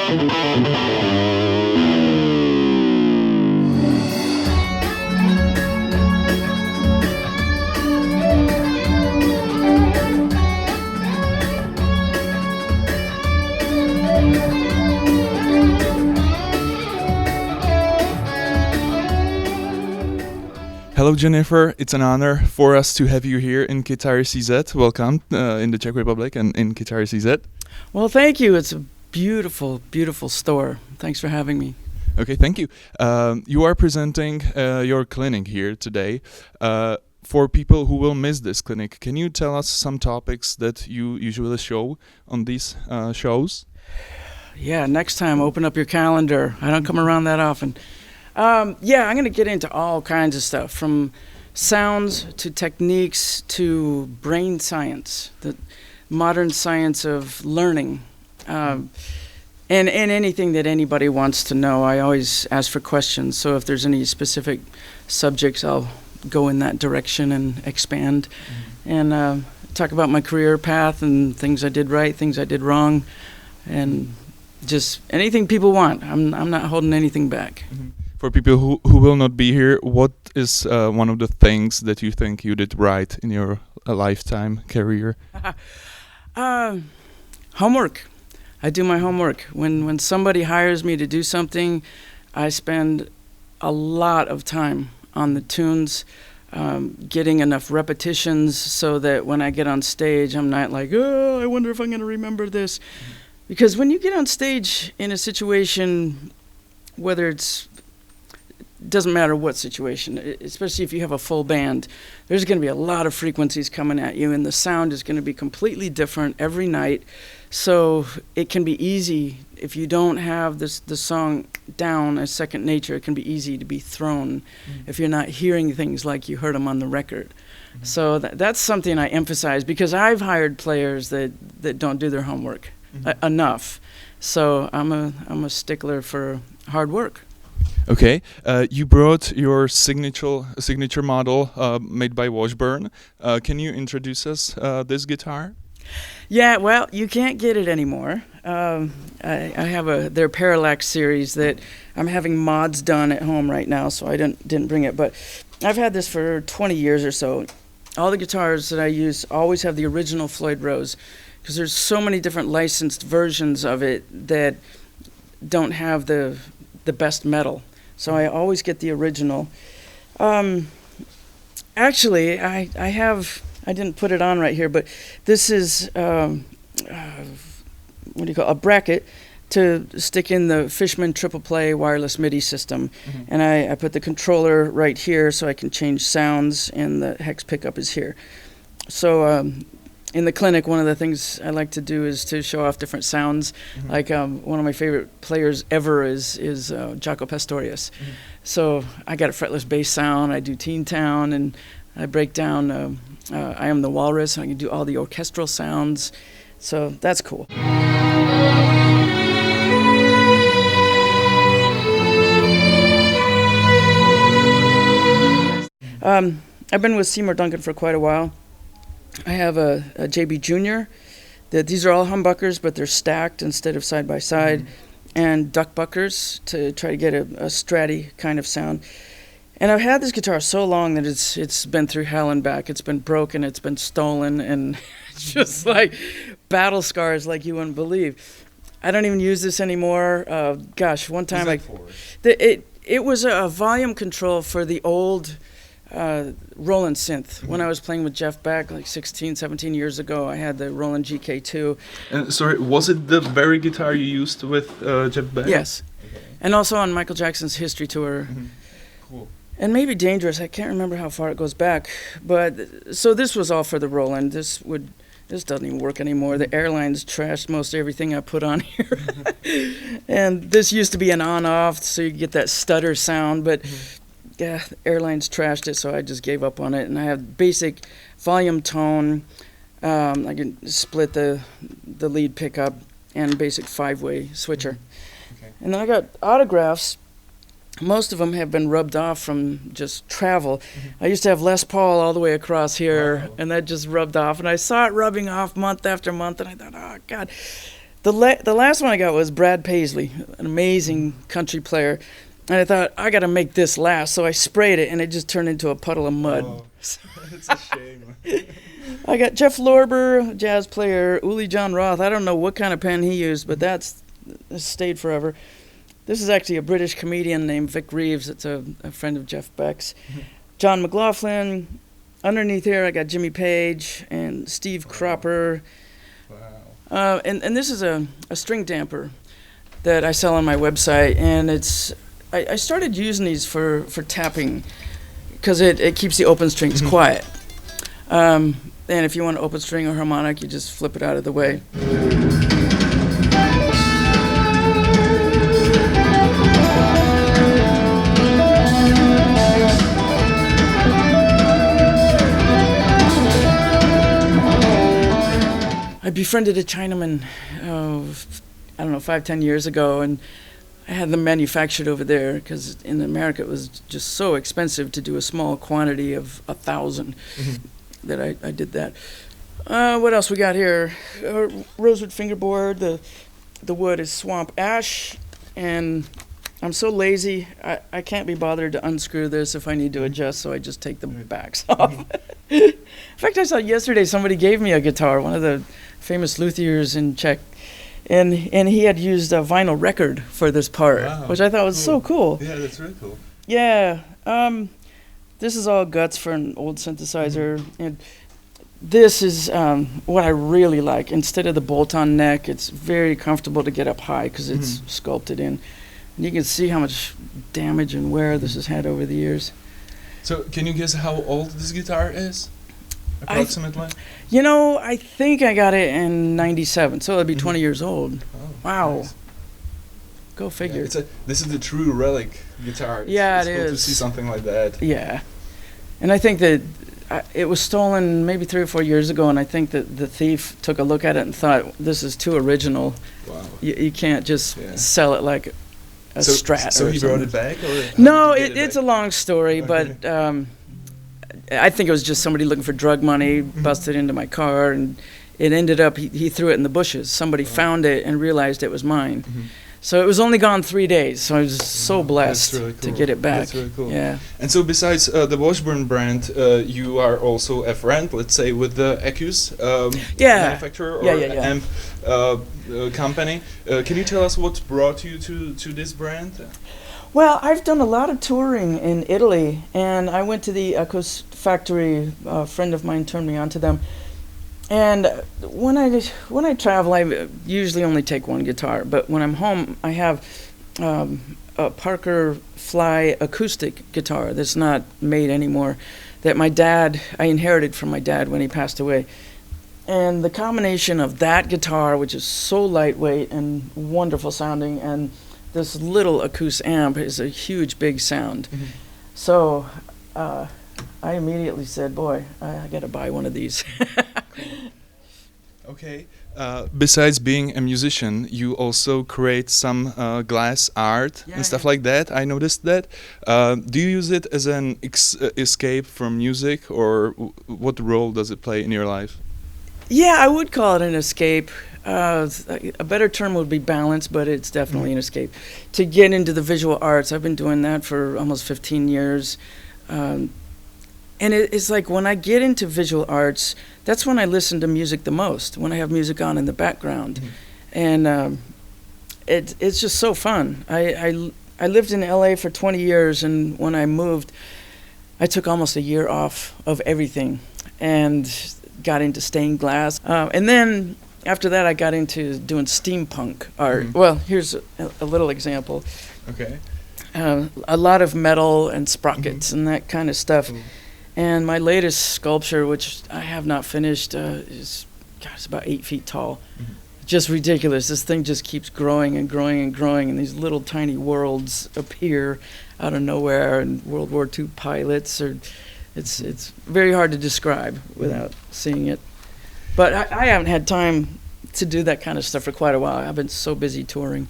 Hello, Jennifer. It's an honor for us to have you here in Kytary.cz. Welcome in the Czech Republic and in Kytary.cz. Well, thank you. It's a beautiful, beautiful store. Thanks for having me. Okay, thank you. You are presenting your clinic here today. For people who will miss this clinic, can you tell us some topics that you usually show on these shows? Yeah, next time, open up your calendar. I don't come around that often. I'm going to get into all kinds of stuff, from sounds to techniques to brain science, the modern science of learning, and anything that anybody wants to know. I always ask for questions, so if there's any specific subjects, I'll go in that direction and expand, and talk about my career path and things I did right, things I did wrong, and just anything people want. I'm not holding anything back. Mm-hmm. For people who will not be here, what is one of the things that you think you did right in your lifetime career? Homework. I do my homework. When somebody hires me to do something, I spend a lot of time on the tunes, getting enough repetitions so that when I get on stage, I'm not like, oh, I wonder if I'm going to remember this. Because when you get on stage in a situation, whether doesn't matter what situation, especially if you have a full band, there's going to be a lot of frequencies coming at you, and the sound is going to be completely different every night. So it can be easy, if you don't have the song down as second nature, it can be easy to be thrown if you're not hearing things like you heard them on the record. So that's something I emphasize, because I've hired players that don't do their homework enough. So I'm a stickler for hard work. Okay, you brought your signature model made by Washburn. Can you introduce us this guitar? Yeah, well, you can't get it anymore. I have their Parallax series that I'm having mods done at home right now, so I didn't bring it. But I've had this for 20 years or so. All the guitars that I use always have the original Floyd Rose, because there's so many different licensed versions of it that don't have the best metal. So I always get the original. Actually, I didn't put it on right here, but this is a bracket to stick in the Fishman triple play wireless MIDI system. And I put the controller right here so I can change sounds, and the hex pickup is here. So in the clinic, one of the things I like to do is to show off different sounds. Like one of my favorite players ever is Jaco Pastorius. So I got a fretless bass sound. I do Teen Town, and I break down I Am the Walrus, and I can do all the orchestral sounds. So that's cool. I've been with Seymour Duncan for quite a while. I have a JB Jr. These are all humbuckers, but they're stacked instead of side by side, and duckbuckers to try to get a stratty kind of sound. And I've had this guitar so long that it's been through hell and back. It's been broken, it's been stolen, and it's just like battle scars like you wouldn't believe. I don't even use this anymore. One time it was a volume control for the old Roland synth. When I was playing with Jeffa Becka like 16, 17 years ago, I had the Roland GK2. Sorry, was it the very guitar you used with Jeffa Becka? Yes. Okay. And also on Michael Jackson's History Tour. Cool. And maybe Dangerous. I can't remember how far it goes back. But so this was all for the Roland. This doesn't even work anymore. The airlines trashed most everything I put on here. And this used to be an on-off, so you get that stutter sound, but yeah, the airlines trashed it, so I just gave up on it. And I have basic volume tone. I can split the lead pickup and basic 5-way switcher. Okay. And then I got autographs. Most of them have been rubbed off from just travel. I used to have Les Paul all the way across here, and that just rubbed off. And I saw it rubbing off month after month, and I thought, oh, God. The last one I got was Brad Paisley, an amazing country player. And I thought, I got to make this last. So I sprayed it, and it just turned into a puddle of mud. Oh, it's a shame. I got Jeff Lorber, jazz player, Uli John Roth. I don't know what kind of pen he used, but that's stayed forever. This is actually a British comedian named Vic Reeves. It's a friend of Jeff Beck's. John McLaughlin. Underneath here, I got Jimmy Page and Steve Cropper. Wow. And this is a string damper that I sell on my website, and I started using these for tapping because it keeps the open strings quiet. And if you want an open string or harmonic, you just flip it out of the way. I befriended a Chinaman, I don't know, 5-10 years ago, and I had them manufactured over there because in America it was just so expensive to do a small quantity of 1,000 that I did that. What else we got here? Rosewood fingerboard. The wood is swamp ash, and I'm so lazy I can't be bothered to unscrew this if I need to adjust, so I just take the backs off. In fact, I saw yesterday somebody gave me a guitar, one of the famous luthiers in Czech. And he had used a vinyl record for this part, which I thought was so cool. Yeah, that's really cool. Yeah. This is all guts for an old synthesizer. And this is what I really like. Instead of the bolt-on neck, it's very comfortable to get up high because it's sculpted in. And you can see how much damage and wear this has had over the years. So can you guess how old this guitar is? Approximately? I think I got it in 97, so it'll be 20 years old. Oh, wow. Nice. Go figure. Yeah, this is the true relic guitar. It's cool is. to see something like that. Yeah. And I think that it was stolen maybe 3 or 4 years ago, and I think that the thief took a look at it and thought, this is too original. Wow. You can't just sell it like a Strat. So or he something. brought it back? Or No, it's a long story, but I think it was just somebody looking for drug money, busted into my car, and it ended up, he threw it in the bushes. Somebody found it and realized it was mine. So it was only gone 3 days, so I was so blessed really cool. to get it back. That's really cool. Yeah. And so besides the Washburn brand, you are also a friend, let's say, with the Accus manufacturer or amp company. Can you tell us what brought you to this brand? Well, I've done a lot of touring in Italy, and I went to the Accus factory. A friend of mine turned me on to them. And when I travel, I usually only take one guitar. But when I'm home, I have a Parker Fly acoustic guitar that's not made anymore, that I inherited from my dad when he passed away. And the combination of that guitar, which is so lightweight and wonderful sounding, and this little Accus amp is a huge, big sound. So I immediately said, boy, I got to buy one of these. Okay. Besides being a musician, you also create some glass art and stuff like that. I noticed that. Do you use it as an escape from music, or what role does it play in your life? Yeah, I would call it an escape. A better term would be balance, but it's definitely an escape. To get into the visual arts, I've been doing that for almost 15 years. And it's like when I get into visual arts, that's when I listen to music the most, when I have music on in the background. And it's just so fun. I lived in LA for 20 years, and when I moved, I took almost a year off of everything and got into stained glass. And then after that, I got into doing steampunk art. Well, here's a little example. Okay. A lot of metal and sprockets and that kind of stuff. And my latest sculpture, which I have not finished, it's about 8 feet tall. Just ridiculous. This thing just keeps growing and growing and growing, and these little tiny worlds appear out of nowhere, and World War II pilots. It's very hard to describe without seeing it. But I haven't had time to do that kind of stuff for quite a while. I've been so busy touring.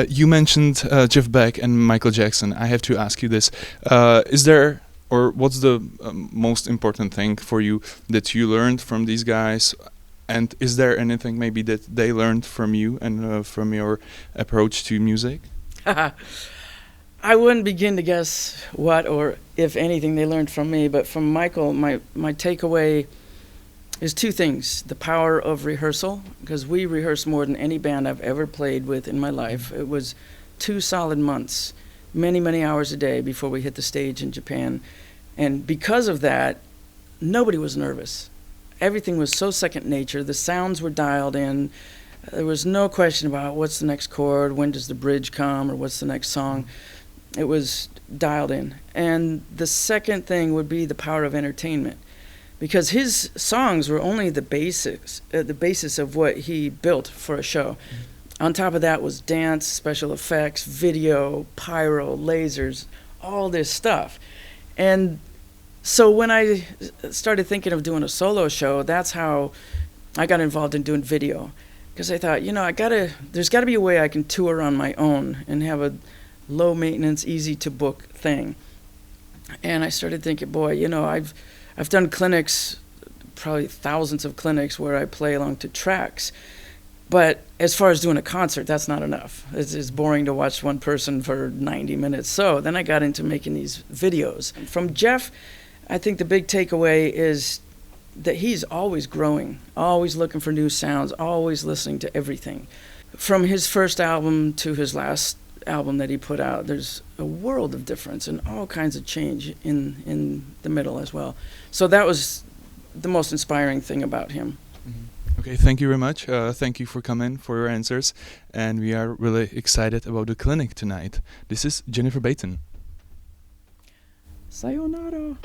You mentioned Jeff Beck and Michael Jackson. I have to ask you this. Is there, or what's the most important thing for you that you learned from these guys And is there anything maybe that they learned from you and from your approach to music? I wouldn't begin to guess what or if anything they learned from me, but from Michael, my takeaway is two things. The power of rehearsal, because we rehearsed more than any band I've ever played with in my life. It was 2 solid months, many, many hours a day before we hit the stage in Japan. And because of that, nobody was nervous. Everything was so second nature. The sounds were dialed in. There was no question about what's the next chord, when does the bridge come, or what's the next song. It was dialed in. And the second thing would be the power of entertainment, because his songs were only the basis of what he built for a show. On top of that was dance, special effects, video, pyro, lasers, all this stuff. And so when I started thinking of doing a solo show, that's how I got involved in doing video. Because I thought, there's got to be a way I can tour on my own and have a low maintenance, easy to book thing. And I started thinking, boy, I've done clinics, probably thousands of clinics where I play along to tracks. But as far as doing a concert, that's not enough. It's boring to watch one person for 90 minutes. So then I got into making these videos. From Jeff, I think the big takeaway is that he's always growing, always looking for new sounds, always listening to everything. From his first album to his last album that he put out, there's a world of difference and all kinds of change in the middle as well. So that was the most inspiring thing about him. Mm-hmm. Okay, thank you very much. Thank you for coming, for your answers. And we are really excited about the clinic tonight. This is Jennifer Batten. Sayonara.